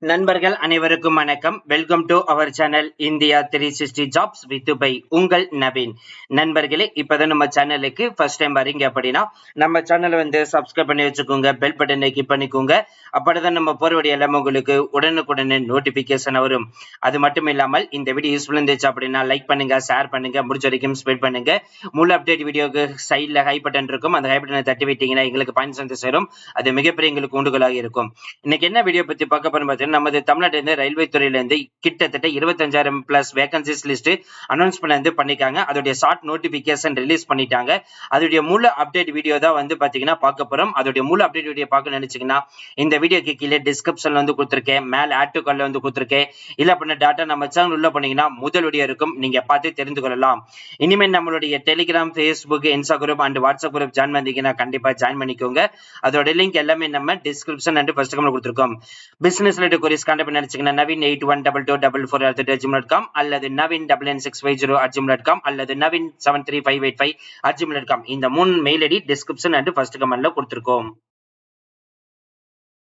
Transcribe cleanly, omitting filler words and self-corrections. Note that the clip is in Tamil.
நண்பர்கள் அனைவருக்கும் வணக்கம். Welcome to our channel India 360 jobs with by உங்கள் நவீன். நண்பர்களே, இப்பதான் நம்ம சேனலுக்கு ஃபர்ஸ்ட் டைம் வரீங்க அப்படின்னா நம்ம சேனலை வந்து சப்ஸ்கிரைப் பண்ணி வச்சுக்கோங்க, பெல் பட்டனை கிளிக் பண்ணிக்கோங்க. அப்படிதான் நம்ம போறவடைய எல்லாம் உங்களுக்கு உடனுக்குடனே நோட்டிபிகேஷன் வரும். அது மட்டும் இல்லாமல் இந்த வீடியோ யூஸ்ஃபுல் இருந்துச்சு அப்படின்னா லைக் பண்ணுங்க, ஷேர் பண்ணுங்க, முடிஞ்ச வரைக்கும் ஸ்ப்ரெட் பண்ணுங்க. முழு அப்டேட் வீடியோக்கு சைட்ல ஹை பட்டன் இருக்கும், அந்த ஹை பட்டனை தட்டி விட்டீங்கன்னா எங்களுக்கு பாயிண்ட்ஸ் வந்து சேரும். அது மிகப்பெரிய எங்களுக்கு உண்டுகளாக இருக்கும். இன்னைக்கு என்ன வீடியோ பத்தி பார்க்க போறோம், நமது தமிழ்நாட்டிலிருந்து ரயில்வே துறையிலிருந்து கிட்டத்தட்ட 25,000 பிளஸ் வேகன்சிஸ் லிஸ்ட் அனௌன்ஸ்மெண்ட் பண்ணிருக்காங்க. அதோட ஷார்ட் நோட்டிபிகேஷன் ரிலீஸ் பண்ணிட்டாங்க. அதோட முழு அப்டேட் வீடியோ தான் வந்து பாத்தீங்கன்னா பார்க்க போறோம். அதோட முழு அப்டேட் வீடியோ பார்க்க நினைச்சீங்கன்னா இந்த வீடியோக்கு கீழே டிஸ்கிரிப்ஷன்ல வந்து கொடுத்திருக்கேன், மேல ஆட் டு கார்ட்ல வந்து கொடுத்திருக்கேன். இல்ல அப்படின்னா டாட்டா நம்ம சேனல் உள்ள போனீங்கன்னா முதல் வீடியோ இருக்கும், நீங்க பார்த்து தெரிந்து கொள்ளலாம். இனிமேல் நம்மளுடைய Telegram, Facebook, Instagram and WhatsApp group join பண்ணீங்கன்னா கண்டிப்பா ஜாயின் பண்ணிக்கோங்க. அதோட லிங்க் எல்லாமே நம்ம டிஸ்கிரிப்ஷன் அண்ட் ஃபர்ஸ்ட் கமெண்ட் கொடுத்திருக்கோம். பிசினஸ் ரிலேட்டட் queries கான்டாக்ட் பண்ணி நினைச்சீங்கன்னா naveen812244@gmail.com அல்லது naveen99650@gmail.com அல்லது naveen73585@gmail.com இந்த 3 mail ID description and first கமெண்ட்ல கொடுத்திருக்கோம்.